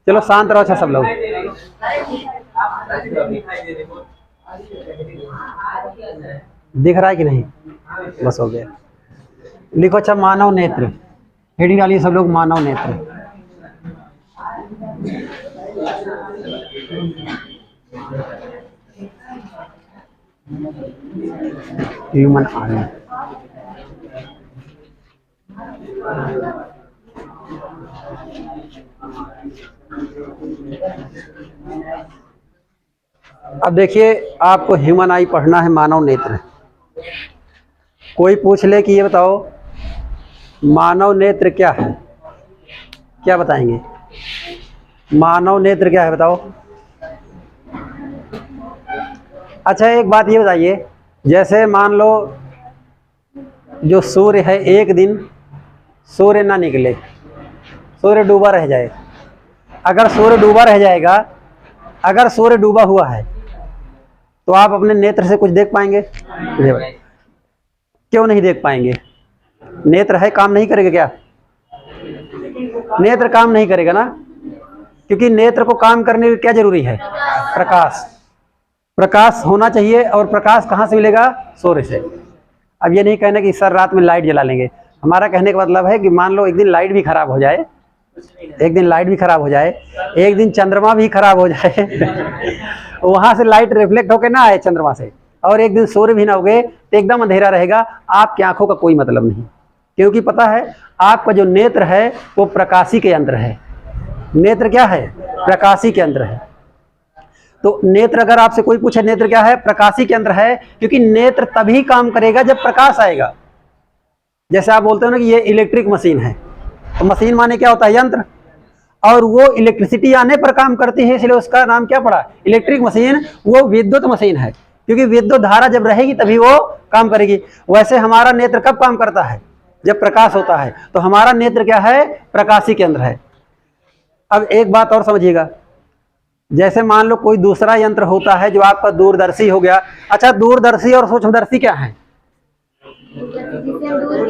चलो शांत रहो अच्छा सब लोग। दिख रहा है कि नहीं? बस हो गया। लिखो अच्छा मानव नेत्र, हेडिंग डालिए सब लोग मानव नेत्र। ह्यूमन आई। अब देखिए आपको ह्यूमन आई पढ़ना है, मानव नेत्र। कोई पूछ ले कि ये बताओ मानव नेत्र क्या है, क्या बताएंगे? मानव नेत्र क्या है बताओ? अच्छा एक बात ये बताइए, जैसे मान लो जो सूर्य है, एक दिन सूर्य ना निकले, सूर्य डूबा रह जाए। अगर सूर्य डूबा रह जाएगा, अगर सूर्य डूबा हुआ है तो आप अपने नेत्र से कुछ देख पाएंगे? क्यों नहीं देख पाएंगे? नेत्र है, काम नहीं करेगा क्या? नेत्र काम नहीं करेगा ना, क्योंकि नेत्र को काम करने के क्या जरूरी है? प्रकाश। प्रकाश होना चाहिए, और प्रकाश कहाँ से मिलेगा? सूर्य से। अब ये नहीं कहना कि सर रात में लाइट जला लेंगे। हमारा कहने का मतलब है कि मान लो एक दिन लाइट भी खराब हो जाए, एक दिन लाइट भी खराब हो जाए, एक दिन चंद्रमा भी खराब हो जाए वहां से लाइट रिफ्लेक्ट होकर ना आए चंद्रमा से, और एक दिन सूर्य भी ना उगे, तो एकदम अंधेरा रहेगा, आपकी आंखों का कोई मतलब नहीं। क्योंकि पता है आपका जो नेत्र है वो प्रकाशी के यंत्र है। नेत्र क्या है? प्रकाशी के यंत्र है। तो नेत्र, अगर आपसे कोई पूछे नेत्र क्या है, प्रकाशी के यंत्र है, क्योंकि नेत्र तभी काम करेगा जब प्रकाश आएगा। जैसे आप बोलते हो ना कि ये इलेक्ट्रिक मशीन है, तो मशीन माने क्या होता है? यंत्र। और वो इलेक्ट्रिसिटी आने पर काम करती है, इसलिए उसका नाम क्या पड़ा? Electric machine. वो विद्युत मशीन है, क्योंकि विद्युत धारा जब रहेगी तभी वो काम करेगी। वैसे हमारा नेत्र कब काम करता है? जब प्रकाश होता है। तो हमारा नेत्र क्या है? प्रकाशी केंद्र है। अब एक बात और समझिएगा, जैसे मान लो कोई दूसरा यंत्र होता है जो आपका दूरदर्शी हो गया। अच्छा, दूरदर्शी और सूक्ष्मदर्शी क्या है?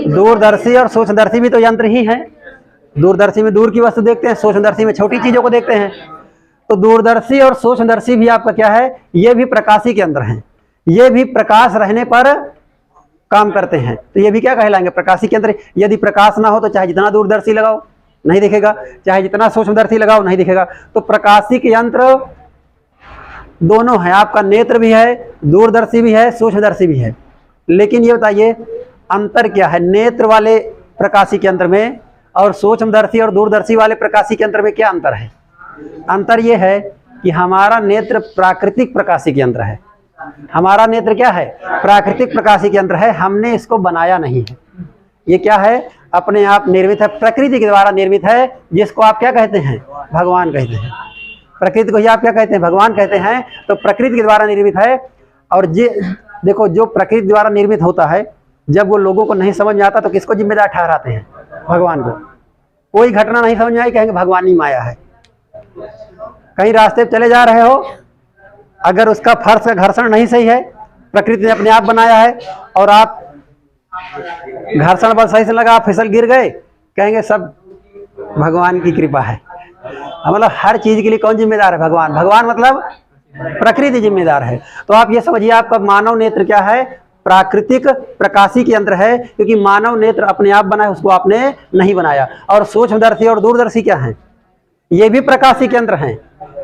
दूरदर्शी और सूक्ष्मदर्शी भी तो यंत्र ही है। दूरदर्शी में दूर की वस्तु देखते हैं, सूक्ष्मदर्शी में छोटी चीजों को देखते हैं। तो दूरदर्शी और सूक्ष्मदर्शी भी आपका क्या है? ये भी प्रकाशी के अंदर हैं। ये भी प्रकाश रहने पर काम करते हैं, तो ये भी क्या कहलाएंगे? प्रकाशी के अंदर। यदि प्रकाश ना हो तो चाहे जितना दूरदर्शी लगाओ नहीं दिखेगा, चाहे जितना सूक्ष्मदर्शी लगाओ नहीं दिखेगा। तो प्रकाशी के यंत्र दोनों है, आपका नेत्र भी है, दूरदर्शी भी है, सूक्ष्मदर्शी भी है। लेकिन ये बताइए अंतर क्या है नेत्र वाले प्रकाशी के यंत्र में और सूक्ष्मदर्शी और दूरदर्शी वाले प्रकाशी के यंत्र में? क्या अंतर है? अंतर यह है कि हमारा नेत्र प्राकृतिक प्रकाशी के यंत्र है। हमारा नेत्र क्या है? प्राकृतिक प्रकाशी के यंत्र है, हमने इसको बनाया नहीं है। ये क्या है? अपने आप निर्मित है, प्रकृति के द्वारा निर्मित है, जिसको आप क्या कहते हैं? भगवान कहते हैं। प्रकृति को ही आप क्या कहते हैं? भगवान कहते हैं। तो प्रकृति के द्वारा निर्मित है। और देखो, जो प्रकृति द्वारा निर्मित होता है, जब वो लोगों को नहीं समझ में आता तो किसको जिम्मेदार ठहराते हैं? भगवान को। कोई घटना नहीं समझ में आई, कहेंगे भगवान ही माया है। कहीं रास्ते पे चले जा रहे हो, अगर उसका फर्श का घर्षण नहीं सही है, प्रकृति ने अपने आप बनाया है, और आप घर्षण बल सही से लगा, आप फिसल गिर गए, कहेंगे सब भगवान की कृपा है। मतलब हर चीज के लिए कौन जिम्मेदार है? भगवान। भगवान मतलब प्रकृति जिम्मेदार है। तो आप ये समझिए आपका मानव नेत्र क्या है? प्राकृतिक प्रकाशी के यंत्र है, क्योंकि मानव नेत्र अपने आप बना है, उसको आपने नहीं बनाया। और सूक्ष्मदर्शी और दूरदर्शी क्या है? ये भी प्रकाशी के यंत्र हैं,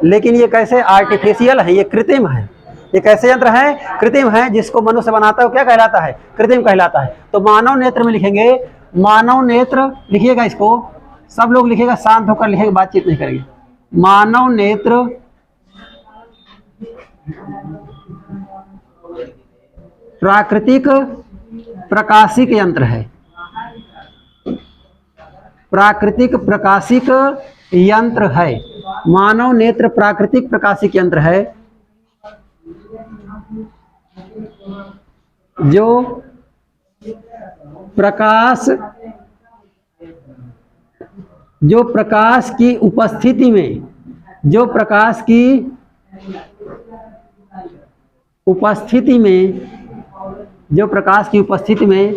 लेकिन ये कैसे? आर्टिफिशियल है, ये कृत्रिम है। ये कैसे यंत्र हैं? कृत्रिम है। जिसको मनुष्य बनाता है वो क्या कहलाता है? कृत्रिम कहलाता है। तो मानव नेत्र में लिखेंगे, मानव नेत्र लिखिएगा, इसको सब लोग लिखेगा, शांत होकर लिखेगा, बातचीत नहीं करेंगे। मानव नेत्र प्राकृतिक प्रकाशिक यंत्र है। प्राकृतिक प्रकाशिक यंत्र है। मानव नेत्र प्राकृतिक प्रकाशिक यंत्र है, जो प्रकाश की उपस्थिति में, जो प्रकाश की उपस्थिति में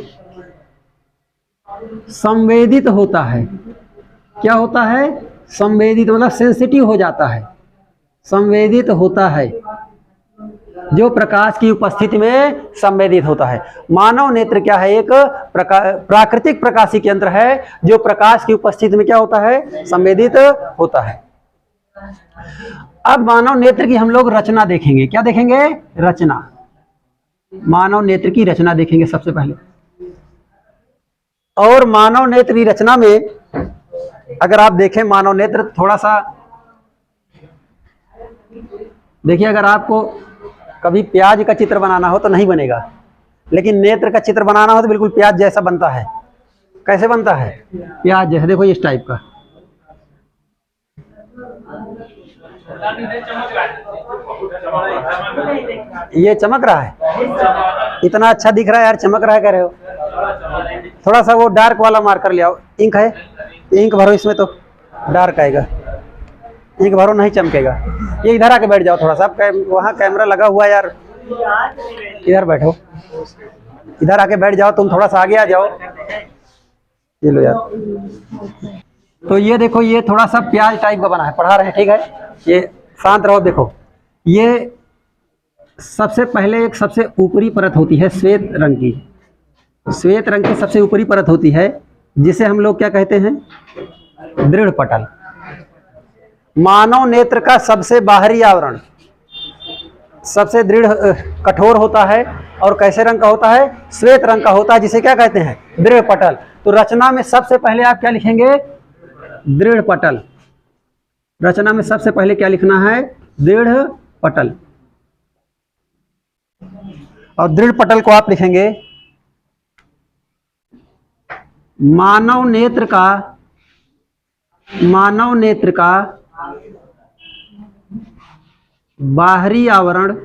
संवेदित होता है। क्या होता है? संवेदित मतलब सेंसिटिव हो जाता है, संवेदित होता है, जो प्रकाश की उपस्थिति में संवेदित होता है। मानव नेत्र क्या है? एक प्राकृतिक प्रकाशिक यंत्र है जो प्रकाश की उपस्थिति में क्या होता है? संवेदित होता है। अब मानव नेत्र की हम लोग रचना देखेंगे। क्या देखेंगे? रचना। मानव नेत्र की रचना देखेंगे सबसे पहले। और मानव नेत्र की रचना में अगर आप देखें, मानव नेत्र थोड़ा सा देखिए, अगर आपको कभी प्याज का चित्र बनाना हो तो नहीं बनेगा, लेकिन नेत्र का चित्र बनाना हो तो बिल्कुल प्याज जैसा बनता है। कैसे बनता है? प्याज जैसे। देखो इस टाइप का। ये चमक रहा है, इतना अच्छा दिख रहा है यार, चमक रहा है कह रहे हो। थोड़ा सा वो डार्क वाला मार्कर ले आओ। इंक है, इंक भरो इसमें तो डार्क आएगा, इंक भरो नहीं चमकेगा। ये इधर आके बैठ जाओ थोड़ा सा, वहाँ कैमरा लगा हुआ है यार, इधर बैठो, इधर आके बैठ जाओ, तुम थोड़ा सा आगे आ जाओ। ये लो यार। तो ये देखो, ये थोड़ा सा प्याज टाइप का बना है, पढ़ा रहे हैं, ठीक है। ये शांत रहो। देखो, ये सबसे पहले एक सबसे ऊपरी परत होती है श्वेत रंग की, श्वेत रंग की सबसे ऊपरी परत होती है, जिसे हम लोग क्या कहते हैं? दृढ़ पटल। मानव नेत्र का सबसे बाहरी आवरण सबसे दृढ़ कठोर होता है और कैसे रंग का होता है? श्वेत रंग का होता है, जिसे क्या कहते हैं? दृढ़ पटल। तो रचना में सबसे पहले आप क्या लिखेंगे? दृढ़ पटल। रचना में सबसे पहले क्या लिखना है? दृढ़ पटल। और दृढ़ पटल को आप लिखेंगे मानव नेत्र का बाहरी आवरण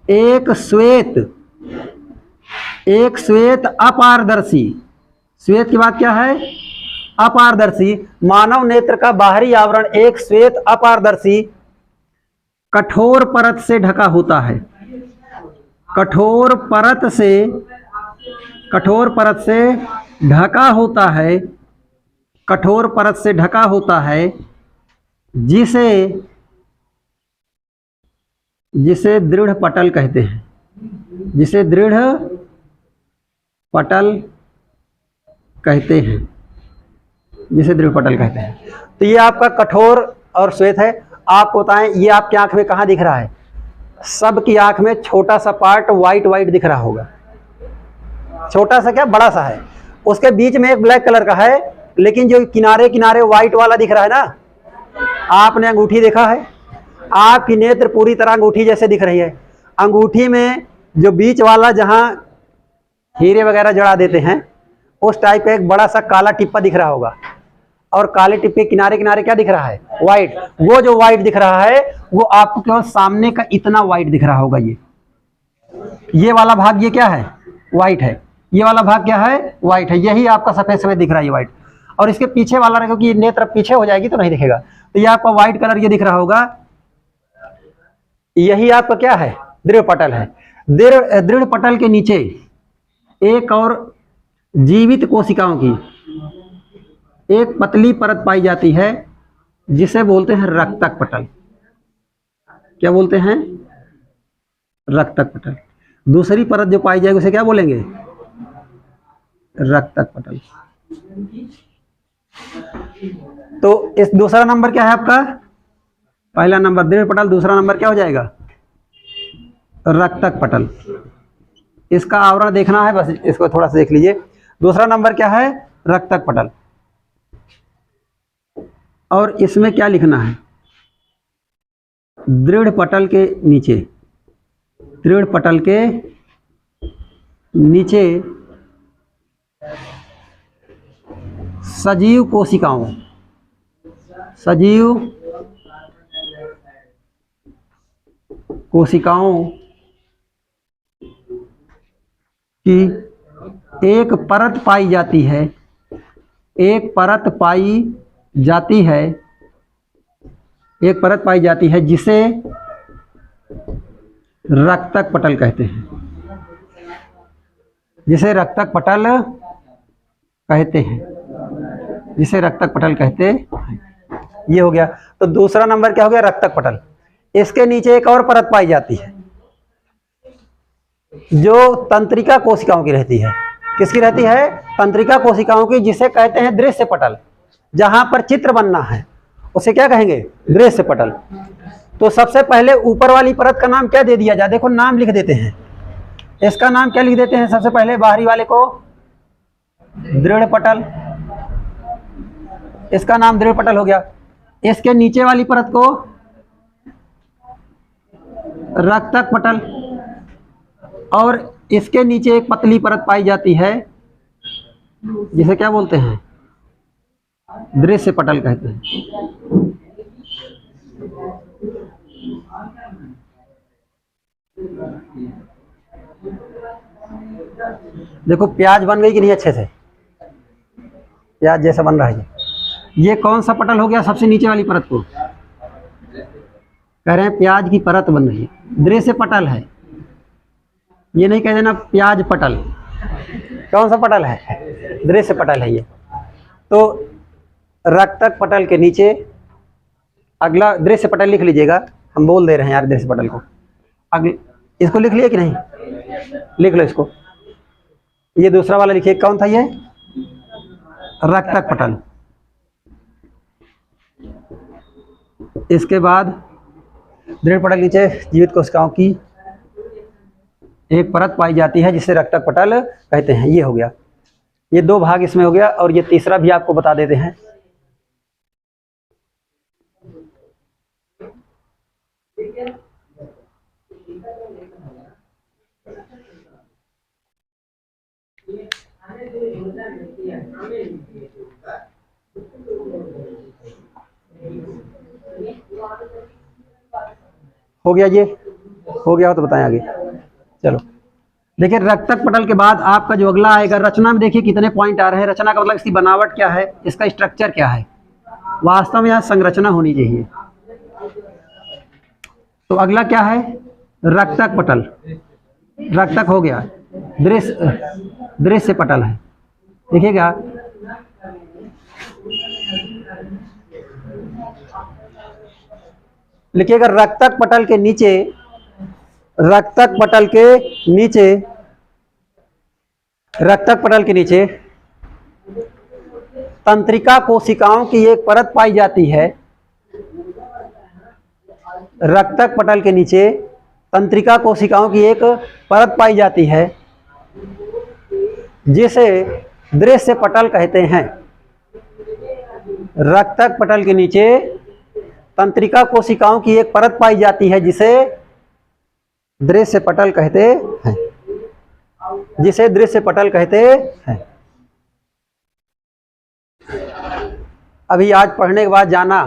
एक श्वेत अपारदर्शी। श्वेत की बात क्या है? अपारदर्शी। मानव नेत्र का बाहरी आवरण एक श्वेत अपारदर्शी कठोर परत से ढका होता है। कठोर परत से ढका होता है, कठोर परत से ढका होता है, जिसे दृढ़ पटल कहते हैं, जिसे दृढ़ पटल कहते हैं, जिसे दृढ़ पटल कहते हैं। तो ये आपका कठोर और श्वेत है। आप बताएं, ये आपकी आंख में कहाँ दिख रहा है? सबकी आंख में छोटा सा पार्ट वाइट वाइट दिख रहा होगा। छोटा सा क्या, बड़ा सा है। उसके बीच में एक ब्लैक कलर का है, लेकिन जो किनारे किनारे व्हाइट वाला दिख रहा है ना, आपने अंगूठी देखा है? आपकी नेत्र पूरी तरह अंगूठी जैसे दिख रही है। अंगूठी में जो बीच वाला जहां हीरे वगैरह जड़ा देते हैं, उस टाइप का एक बड़ा सा काला टिप्पा दिख रहा होगा, और काले टिप्पे किनारे किनारे क्या दिख रहा है? व्हाइट। वो जो व्हाइट दिख रहा है वो आपको केवल सामने का इतना व्हाइट दिख रहा होगा। ये वाला भाग ये क्या है? व्हाइट है। ये वाला भाग क्या है? व्हाइट है। यही आपका सफेद सफेद दिख रहा है, ये व्हाइट। और इसके पीछे वाला, क्योंकि ये नेत्र पीछे हो जाएगी तो नहीं दिखेगा, तो ये आपका व्हाइट कलर ये दिख रहा होगा। यही आपका क्या है? दृढ़ पटल है। दृढ़ पटल के नीचे एक और जीवित कोशिकाओं की एक पतली परत पाई जाती है, जिसे बोलते हैं रक्तक पटल। क्या बोलते हैं? रक्तक पटल। दूसरी परत जो पाई जाएगी उसे क्या बोलेंगे? रक्तक पटल। तो इस दूसरा नंबर क्या है आपका? पहला नंबर दृढ़ पटल, दूसरा नंबर क्या हो जाएगा? रक्तक पटल। इसका आवरण देखना है, बस इसको थोड़ा सा देख लीजिए। दूसरा नंबर क्या है? रक्तक पटल। और इसमें क्या लिखना है? दृढ़ पटल के नीचे, दृढ़ पटल के नीचे सजीव कोशिकाओं, सजीव कोशिकाओं की एक परत पाई जाती है, एक परत पाई जाती है, एक परत पाई जाती है, जिसे रक्तक पटल कहते हैं, जिसे रक्तक पटल कहते हैं, जिसे रक्तक पटल कहते हैं। ये हो गया। तो दूसरा नंबर क्या हो गया? रक्तक पटल। इसके नीचे एक और परत पाई जाती है जो तंत्रिका कोशिकाओं की रहती है। किसकी रहती है? तंत्रिका कोशिकाओं की, जिसे कहते हैं दृश्य पटल। जहां पर चित्र बनना है उसे क्या कहेंगे? दृश्य पटल। तो सबसे पहले ऊपर वाली परत का नाम क्या दे दिया जाए? देखो नाम लिख देते हैं। इसका नाम क्या लिख देते हैं? सबसे पहले बाहरी वाले को दृढ़ पटल, इसका नाम दृढ़ पटल हो गया। इसके नीचे वाली परत को रक्तक पटल, और इसके नीचे एक पतली परत पाई जाती है जिसे क्या बोलते हैं? दृश्य पटल कहते हैं। देखो प्याज बन गई कि नहीं? अच्छे से प्याज जैसा बन रहा है। ये कौन सा पटल हो गया? सबसे नीचे वाली परत को कह रहे हैं प्याज की परत बन रही है, दृश्य पटल है। ये नहीं कह देना प्याज पटल। कौन सा पटल है? दृश्य पटल है ये। तो रक्तक पटल के नीचे अगला दृश्य पटल लिख लीजिएगा। हम बोल दे रहे हैं यार दृश्य पटल को। अगले इसको लिख लिया कि नहीं? लिख लो इसको। ये दूसरा वाला लिखिए, कौन था ये? रक्तक पटल। इसके बाद दृढ़ पटल नीचे जीवित कोशिकाओं की एक परत पाई जाती है जिसे रक्तक पटल कहते हैं। ये हो गया। ये दो भाग इसमें हो गया, और ये तीसरा भी आपको बता देते हैं। हो गया? ये हो गया हो तो बताएं आगे। चलो देखिए, रक्तक पटल के बाद आपका जो अगला आएगा, रचना में देखिए कितने पॉइंट आ रहे हैं। रचना का मतलब इसकी बनावट क्या है, इसका स्ट्रक्चर क्या है। वास्तव में यहाँ संरचना होनी चाहिए। तो अगला क्या है? रक्तक पटल। रक्तक हो गया। दृश्य पटल है। देखिएगा, लिखिएगा रक्तक पटल के नीचे, रक्तक पटल के नीचे, रक्तक पटल के नीचे तंत्रिका कोशिकाओं की एक परत पाई जाती है। रक्तक पटल के नीचे तंत्रिका कोशिकाओं की एक परत पाई जाती है जिसे दृश्य पटल कहते हैं। रक्तक पटल के नीचे तंत्रिका कोशिकाओं की एक परत पाई जाती है जिसे दृश्य पटल कहते हैं। जिसे दृश्य पटल कहते हैं। अभी आज पढ़ने के बाद जाना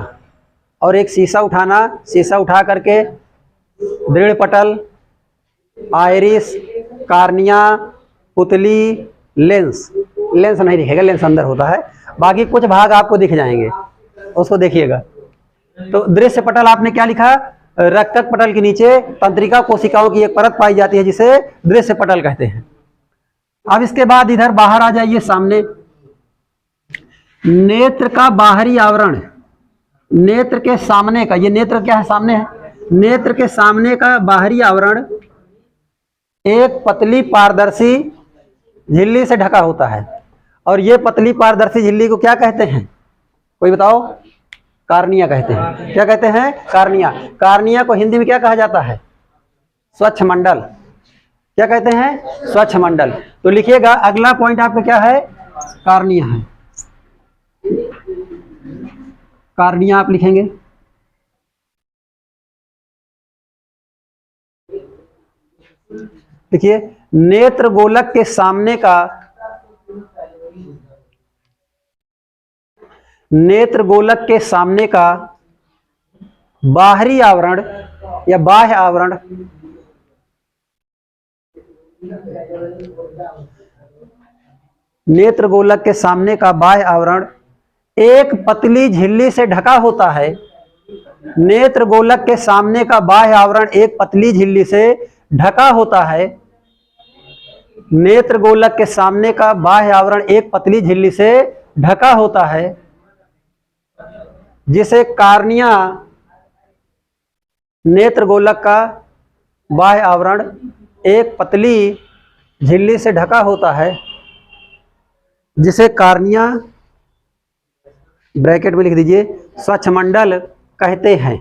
और एक शीशा उठाना, शीशा उठा करके दृढ़ पटल, आयरिस, कार्निया, पुतली, लेंस, लेंस नहीं दिखेगा, लेंस अंदर होता है, बाकी कुछ भाग आपको दिख जाएंगे, उसको देखिएगा। तो दृश्य पटल आपने क्या लिखा? रक्तक पटल के नीचे तंत्रिका कोशिकाओं की एक परत पाई जाती है जिसे दृश्य पटल कहते हैं। अब इसके बाद इधर बाहर आ जाइए सामने। नेत्र का बाहरी आवरण, नेत्र के सामने का, ये नेत्र क्या है? सामने है। नेत्र के सामने का बाहरी आवरण एक पतली पारदर्शी झिल्ली से ढका होता है। और ये पतली पारदर्शी झिल्ली को क्या कहते हैं? कोई बताओ? कार्निया कहते हैं। क्या कहते हैं? कार्निया। कार्निया को हिंदी में क्या कहा जाता है? स्वच्छ मंडल। क्या कहते हैं? स्वच्छ मंडल। तो लिखिएगा, अगला पॉइंट आपका क्या है? कार्निया है। कार्निया आप लिखेंगे। देखिए, नेत्र गोलक के सामने का, नेत्र गोलक के सामने का बाहरी आवरण या बाह्य आवरण नेत्र गोलक के सामने का बाह्य आवरण एक पतली झिल्ली से ढका होता है। नेत्र गोलक के सामने का बाह्य आवरण एक पतली झिल्ली से ढका होता है नेत्र गोलक के सामने का बाह्य आवरण एक पतली झिल्ली से ढका होता है जिसे कार्निया, नेत्र गोलक का बाह्य आवरण एक पतली झिल्ली से ढका होता है जिसे कार्निया, ब्रैकेट में लिख दीजिए, स्वच्छमंडल कहते हैं।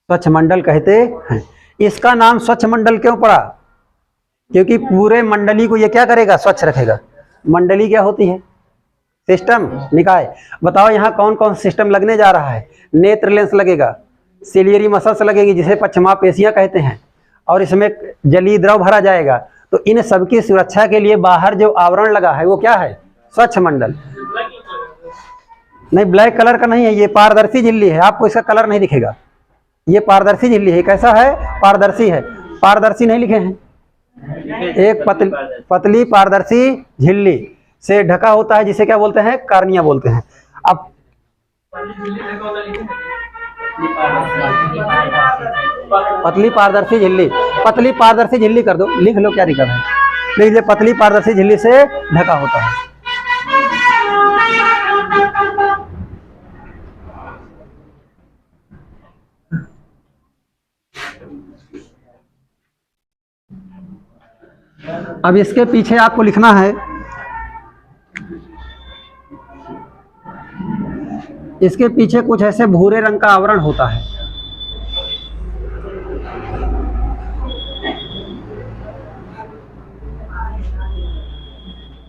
स्वच्छमंडल कहते हैं। इसका नाम स्वच्छमंडल क्यों पड़ा? क्योंकि पूरे मंडली को ये क्या करेगा? स्वच्छ रखेगा। मंडली क्या होती है? सिस्टम, निकाय। बताओ यहाँ कौन कौन सिस्टम लगने जा रहा है? नेत्र लेंस लगेगा, सिलियरी मसल्स लगेगी जिसे पश्चमापेशियां कहते हैं, और इसमें जलीय द्रव भरा जाएगा। तो इन सबकी सुरक्षा के लिए बाहर जो आवरण लगा है वो क्या है? स्वच्छ मंडल। नहीं, ब्लैक कलर का नहीं है, ये पारदर्शी झिल्ली है, आपको इसका कलर नहीं दिखेगा। ये पारदर्शी झिल्ली है। कैसा है? पारदर्शी है। पारदर्शी नहीं लिखे हैं। एक पतली पारदर्शी झिल्ली से ढका होता है जिसे क्या बोलते हैं? कार्निया बोलते हैं। अब पतली पारदर्शी झिल्ली, पतली पारदर्शी झिल्ली कर दो, लिख लो, क्या दिक्कत है? लिख लीजिए, पतली पारदर्शी झिल्ली से ढका होता है। अब इसके पीछे आपको लिखना है, इसके पीछे कुछ ऐसे भूरे रंग का आवरण होता है।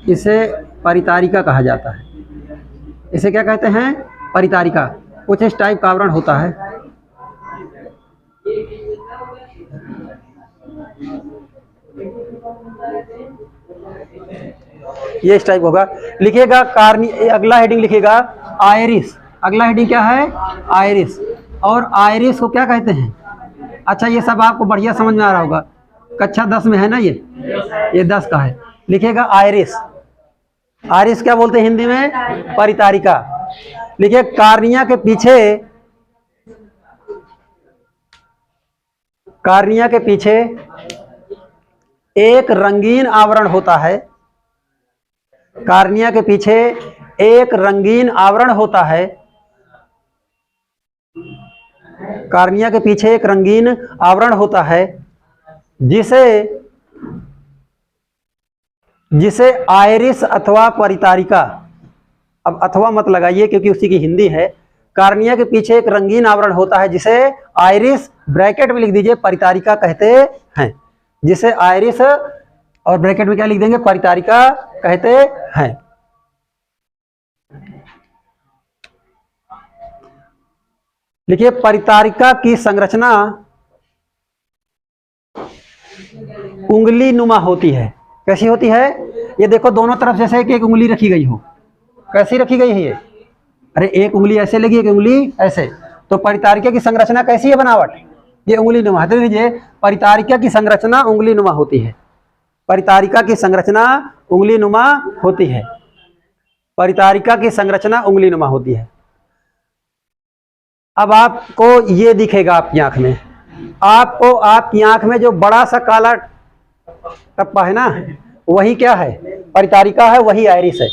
इसे परितारिका कहा जाता है। इसे क्या कहते हैं? परितारिका। कुछ इस टाइप का आवरण होता है। ये इस टाइप होगा। लिखिएगा कार्नी, अगला हेडिंग लिखिएगा आयरिस। अगला हेडिंग क्या है? आयरिस। और आयरिस को क्या कहते हैं? अच्छा, ये सब आपको बढ़िया समझ में आ रहा होगा, कक्षा 10 में है ना ये 10 का है। लिखिएगा आयरिस। आयरिस क्या बोलते हैं हिंदी में? परितारिका। लिखिए कार्निया के पीछे, कार्निया के पीछे एक रंगीन आवरण होता है। कार्निया के पीछे एक रंगीन आवरण होता है। कार्निया के पीछे एक रंगीन आवरण होता है जिसे आयरिस अथवा परितारिका, अब अथवा मत लगाइए क्योंकि उसी की हिंदी है। कार्निया के पीछे एक रंगीन आवरण होता है जिसे आयरिस, ब्रैकेट में लिख दीजिए, परितारिका कहते हैं। जिसे आयरिस और ब्रैकेट में क्या लिख देंगे? परितारिका कहते हैं। लिखिए परितारिका की संरचना उंगली नुमा होती है। कैसी होती है? ये देखो, दोनों तरफ जैसे एक उंगली रखी गई हो। कैसी रखी गई है ये? अरे एक उंगली ऐसे लगी, एक उंगली ऐसे। तो परितारिका की संरचना कैसी है बनावट? ये उंगली नुमा। तो लीजिए, परितारिका की संरचना उंगली नुमा होती है। परितारिका की संरचना उंगली नुमा होती है। परितारिका की संरचना उंगली नुमा होती है। अब आपको ये दिखेगा आपकी आंख में, आपको आपकी आंख में जो बड़ा सा काला टप्पा है ना, वही क्या है? परितारिका है, वही आयरिस है।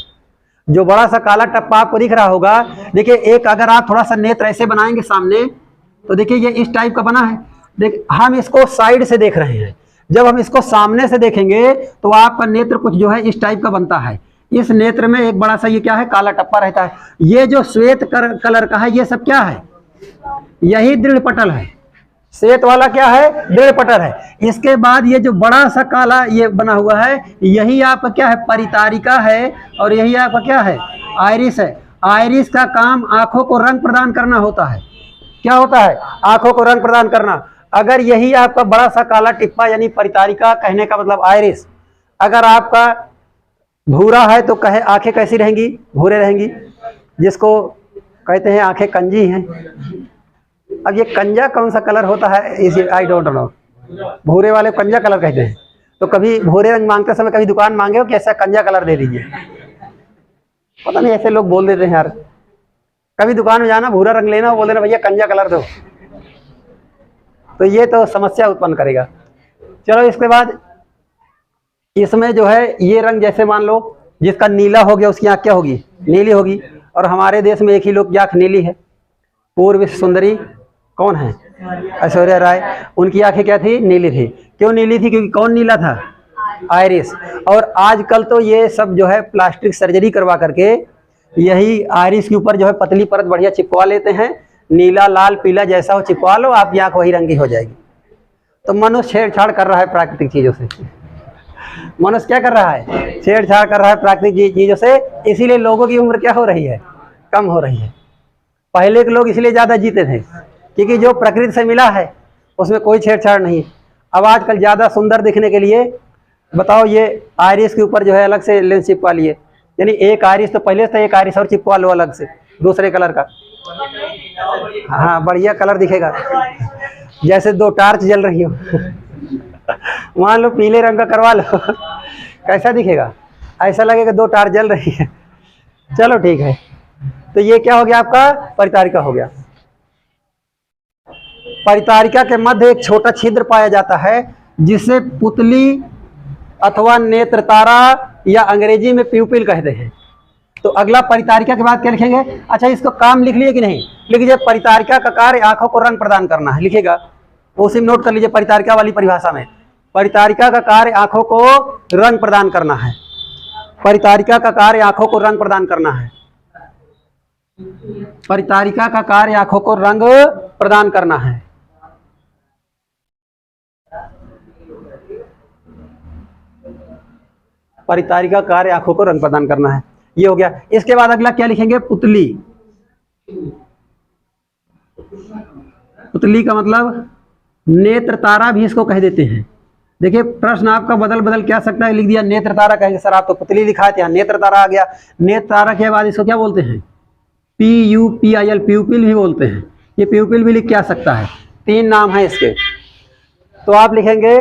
जो बड़ा सा काला टप्पा आपको दिख रहा होगा, देखिए एक अगर आप थोड़ा सा नेत्र ऐसे बनाएंगे सामने, तो देखिए ये इस टाइप का बना है। देख, हम इसको साइड से देख रहे हैं। जब हम इसको सामने से देखेंगे तो आपका नेत्र कुछ जो है इस टाइप का बनता है। इस नेत्र में एक बड़ा सा ये क्या है? काला टप्पा रहता है। ये जो श्वेत कलर का है, ये सब क्या है? यही दृढ़ पटल है। श्वेत वाला क्या है? दृढ़ पटल है। इसके बाद ये जो बड़ा सा काला ये बना हुआ है, यही आपका क्या है? परितारिका है। और यही आपका क्या है? आयरिस है। आयरिस का काम आंखों को रंग प्रदान करना होता है। क्या होता है? आंखों को रंग प्रदान करना। अगर यही आपका बड़ा सा काला टिप्पा यानी परितारिका, कहने का मतलब आयरिस, अगर आपका भूरा है तो कहे आंखें कैसी रहेंगी? भूरे रहेंगी, जिसको कहते हैं आंखें कंजी हैं। अब ये कंजा कौन सा कलर होता है? इसे आई डोंट नो। भूरे वाले कंजा कलर कहते हैं। तो कभी भूरे रंग मांगते समय कभी दुकान मांगे हो कि ऐसा कंजा कलर दे दीजिए? पता नहीं, ऐसे लोग बोल देते हैं यार। कभी दुकान में जाना, भूरा रंग लेना, बोल देना भैया कंजा कलर दो, तो ये तो समस्या उत्पन्न करेगा। चलो इसके बाद इसमें जो है ये रंग, जैसे मान लो जिसका नीला हो गया उसकी आँख क्या होगी, नीली होगी। और हमारे देश में एक ही लोग की आँख नीली है, पूर्व सुंदरी कौन है, ऐश्वर्या राय। उनकी आंखें क्या थी, नीली थी। क्यों नीली थी, क्योंकि कौन नीला था, आयरिस। और आजकल तो ये सब जो है प्लास्टिक सर्जरी करवा करके यही आयरिस के ऊपर जो है पतली परत बढ़िया चिपकवा लेते हैं, नीला लाल पीला जैसा हो चिपकवा लो, आपकी आंख वही रंग की हो जाएगी। तो मनुष्य छेड़छाड़ कर रहा है प्राकृतिक चीजों से। मनुष्य क्या कर रहा है, छेड़छाड़ कर रहा है प्राकृतिक चीजों से। इसीलिए लोगों की उम्र क्या हो रही है, कम हो रही है। पहले के लोग इसलिए ज्यादा जीते थे क्योंकि जो प्रकृति से मिला है उसमें कोई छेड़छाड़ नहीं। अब आजकल ज़्यादा सुंदर दिखने के लिए बताओ, ये आयरिस के ऊपर जो है अलग से लेंस चिपका लिए, यानी एक आयरिस तो पहले से एक आयरिस और चिपका लो अलग से दूसरे कलर का। हाँ, बढ़िया कलर दिखेगा, जैसे दो टार्च जल रही हो। मान लो पीले रंग का करवा लो, कैसा दिखेगा, ऐसा लगेगा दो टार्च जल रही है। चलो ठीक है, तो ये क्या हो गया आपका, परितारिका हो गया। परितारिका के मध्य एक छोटा छिद्र पाया जाता है जिसे पुतली अथवा नेत्र तारा या अंग्रेजी में प्यूपिल कहते हैं। तो अगला परितारिका के बाद क्या लिखेंगे, अच्छा इसको काम लिख लिए कि नहीं, लिख लीजिए। परितारिका का कार्य आंखों को रंग प्रदान करना है, लिखिएगा, उसी में नोट कर लीजिए। परितारिका वाली परिभाषा में परितारिका का कार्य आंखों को रंग प्रदान करना है। परितारिका का कार्य आंखों को रंग प्रदान करना है। परितारिका का कार्य आंखों को रंग प्रदान करना है। परितारिका का कार्य आंखों को रंग प्रदान करना है, ये हो गया। इसके बाद अगला क्या लिखेंगे, पुतली। पुतली का मतलब नेत्र तारा भी इसको कह देते हैं। देखिए प्रश्न आपका बदल बदल क्या सकता है, लिख दिया नेत्र तारा, कहेंगे सर आप तो पुतली लिखा है, यहाँ नेत्र तारा आ गया। नेत्र तारा के बाद इसको क्या बोलते हैं, PUPIL, प्यूपिल भी बोलते हैं। ये प्यूपिल भी लिख के आ सकता है, तीन नाम है इसके। तो आप लिखेंगे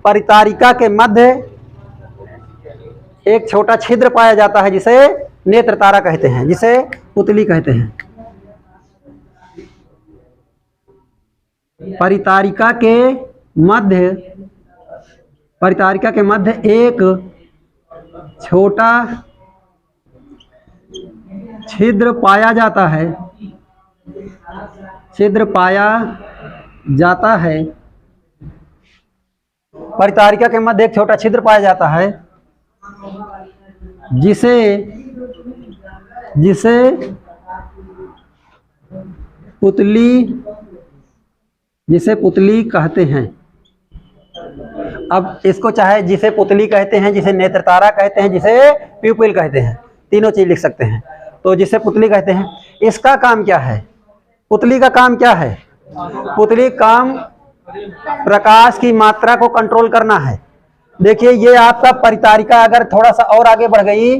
परितारिका के मध्य एक छोटा छिद्र पाया जाता है जिसे नेत्र तारा कहते हैं, जिसे पुतली कहते हैं। परितारिका के मध्य एक छोटा छिद्र पाया जाता है, छिद्र पाया जाता है। परितारिका के मध्य एक छोटा छिद्र पाया जाता है जिसे पुतली कहते हैं। अब इसको चाहे जिसे पुतली कहते हैं, जिसे नेत्र तारा कहते हैं, जिसे प्यूपिल कहते हैं, तीनों चीज लिख सकते हैं। तो जिसे पुतली कहते हैं, इसका काम क्या है, पुतली का काम क्या है, पुतली काम प्रकाश की मात्रा को कंट्रोल करना है। देखिए ये आपका परितारिका अगर थोड़ा सा और आगे बढ़ गई,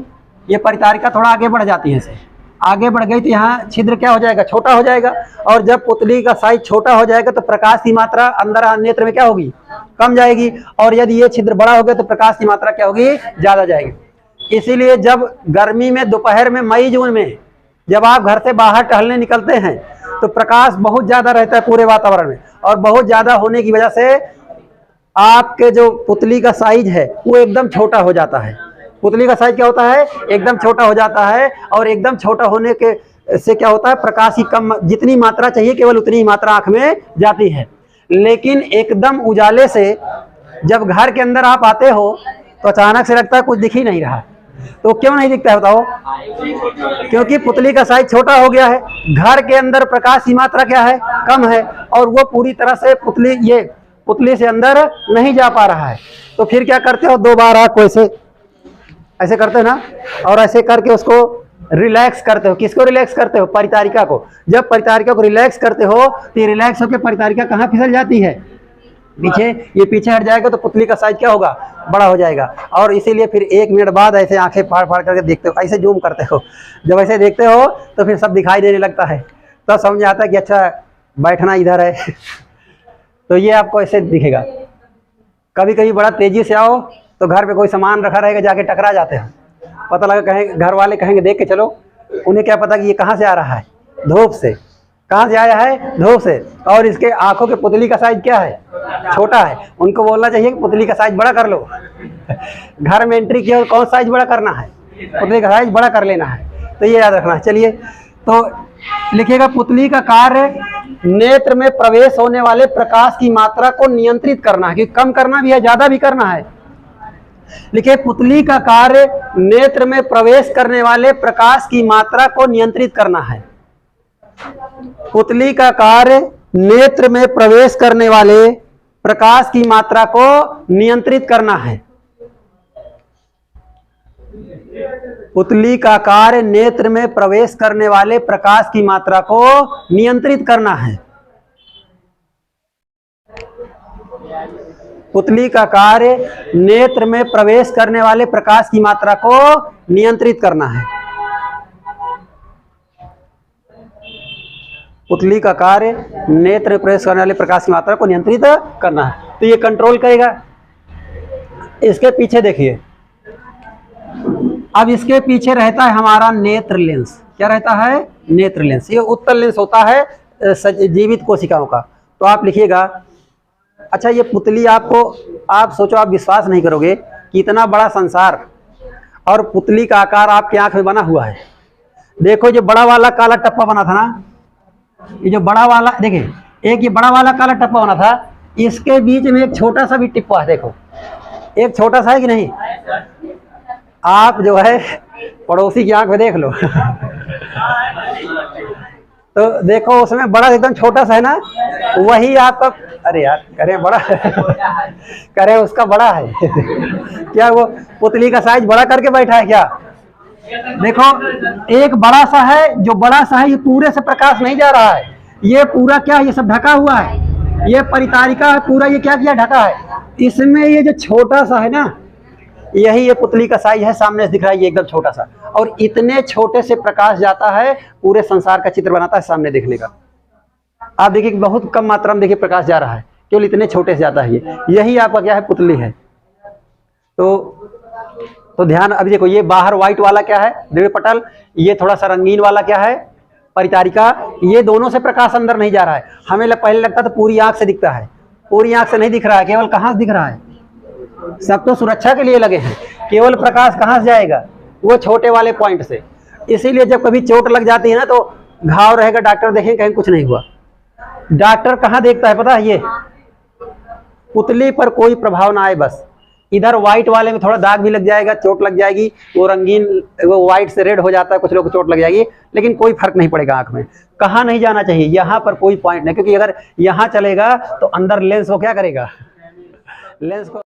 ये परितारिका थोड़ा आगे बढ़ जाती है, से आगे बढ़ गई तो यहाँ छिद्र क्या हो जाएगा, छोटा हो जाएगा। और जब पुतली का साइज छोटा हो जाएगा तो प्रकाश की मात्रा अंदर नेत्र में क्या होगी, कम जाएगी। और यदि ये छिद्र बड़ा हो गया तो प्रकाश की मात्रा क्या होगी, ज्यादा जाएगी। इसीलिए जब गर्मी में दोपहर में मई जून में जब आप घर से बाहर टहलने निकलते हैं तो प्रकाश बहुत ज्यादा रहता है पूरे वातावरण में, और बहुत ज्यादा होने की वजह से आपके जो पुतली का साइज है वो एकदम छोटा हो जाता है। पुतली का साइज क्या होता है, एकदम छोटा हो जाता है। और एकदम छोटा होने के से क्या होता है, प्रकाश की कम, जितनी मात्रा चाहिए केवल उतनी ही मात्रा आंख में जाती है। लेकिन एकदम उजाले से जब घर के अंदर आप आते हो तो अचानक से लगता है कुछ दिख ही नहीं रहा। तो क्यों नहीं दिखता है बताओ, क्योंकि पुतली का साइज छोटा हो गया है। घर के अंदर प्रकाश की मात्रा क्या है, कम है, और वो पूरी तरह से पुतली से अंदर नहीं जा पा रहा है। तो फिर क्या करते हो, दो बार आंख को ऐसे करते हो ना, और ऐसे करके उसको रिलैक्स करते हो। किसको रिलैक्स करते हो, परितारिका को। जब परितारिका को रिलैक्स करते हो तो रिलैक्स होकर परितारिका कहाँ फिसल जाती है, पीछे। ये पीछे हट जाएगा तो पुतली का साइज क्या होगा, बड़ा हो जाएगा। और इसीलिए फिर 1 मिनट बाद ऐसे आंखें फाड़ फाड़ करके देखते हो, ऐसे जूम करते हो। जब ऐसे देखते हो तो फिर सब दिखाई देने लगता है, तो समझ आता है कि अच्छा बैठना इधर है। तो ये आपको ऐसे दिखेगा। कभी कभी बड़ा तेजी से आओ तो घर पे कोई सामान रखा रहेगा, जाके टकरा जाते हो, पता लगा कहें घर वाले कहेंगे देख के चलो, उन्हें क्या पता कि ये कहाँ से आ रहा है, धूप से। कहाँ से आया है? धूप से। और इसके आंखों के पुतली का साइज क्या है? छोटा है। उनको बोलना चाहिए कि पुतली का साइज बड़ा कर लो। घर में एंट्री किया, कौन साइज बड़ा करना है? पुतली का साइज बड़ा कर लेना है। तो ये याद रखना है। चलिए तो लिखिएगा, पुतली का कार्य नेत्र में प्रवेश होने वाले प्रकाश की मात्रा को नियंत्रित करना है, कि कम करना भी है, ज्यादा भी करना है। लिखिए, पुतली का कार्य नेत्र में प्रवेश करने वाले प्रकाश की मात्रा को नियंत्रित करना है। पुतली का कार्य नेत्र में प्रवेश करने वाले प्रकाश की मात्रा को नियंत्रित करना है। पुतली का कार्य नेत्र में प्रवेश करने वाले प्रकाश की मात्रा को नियंत्रित करना है। पुतली का कार्य नेत्र में प्रवेश करने वाले प्रकाश की मात्रा को नियंत्रित करना है। पुतली का कार्य नेत्र में प्रवेश करने वाले प्रकाश की मात्रा को नियंत्रित करना है। तो ये कंट्रोल करेगा। इसके पीछे देखिए, अब इसके पीछे रहता है हमारा नेत्र लेंस। क्या रहता है? नेत्र लेंस। ये उत्तल लेंस होता है जीवित कोशिकाओं का। तो आप लिखिएगा, अच्छा ये पुतली आपको, आप सोचो, आप विश्वास नहीं करोगे कि इतना बड़ा संसार और पुतली का आकार आपकी आंख में बना हुआ है। देखो, जो बड़ा वाला काला टप्पा बना था ना, ये जो बड़ा वाला, देखिए एक ये बड़ा वाला काला टप्पा बना था, इसके बीच में एक छोटा सा भी टिप्पा है। देखो, एक छोटा सा है कि नहीं? आप जो है पड़ोसी की आंख में देख लो। तो देखो, उसमें बड़ा एकदम छोटा सा है ना, वही आपका, अरे यार करें बड़ा करें उसका बड़ा है। क्या वो पुतली का साइज बड़ा करके बैठा है क्या? देखो, एक बड़ा सा है, जो बड़ा सा है, ये पूरे से प्रकाश नहीं जा रहा है। ये पूरा क्या है? ये सब ढका हुआ है। ये परितारिका है पूरा, ये क्या किया? ढका है। इसमें ये जो छोटा सा है ना, यही ये पुतली का साइज है। सामने से दिख रहा है ये एकदम छोटा सा, और इतने छोटे से प्रकाश जाता है, पूरे संसार का चित्र बनाता है सामने देखने का। आप देखिए बहुत कम मात्रा में देखिए प्रकाश जा रहा है, केवल इतने छोटे से जाता है ये। यही आपका क्या है? पुतली है। तो ध्यान, अभी देखो, ये बाहर व्हाइट वाला क्या है? दृढ़ पटल। ये थोड़ा सा रंगीन वाला क्या है? परितारिका। ये दोनों से प्रकाश अंदर नहीं जा रहा है। हमें पहले लगता था पूरी आंख से दिखता है, पूरी आंख से नहीं दिख रहा है। केवल कहाँ से दिख रहा है? सब तो सुरक्षा के लिए लगे हैं। केवल प्रकाश कहाँ से जाएगा? वो छोटे वाले पॉइंट से। इसीलिए जब कभी चोट लग जाती है ना, तो घाव रहेगा, डॉक्टर देखें कहीं कुछ नहीं हुआ। डॉक्टर कहाँ देखता है पता है? ये पुतली पर कोई प्रभाव ना आए बस। इधर व्हाइट वाले में थोड़ा दाग भी लग जाएगा, चोट लग जाएगी, वो रंगीन, वो व्हाइट से रेड हो जाता है, कुछ लोग को चोट लग जाएगी, लेकिन कोई फर्क नहीं पड़ेगा आंख में। कहाँ नहीं जाना चाहिए? यहाँ पर कोई पॉइंट नहीं, क्योंकि अगर यहाँ चलेगा तो अंदर लेंस वो क्या करेगा? लेंस को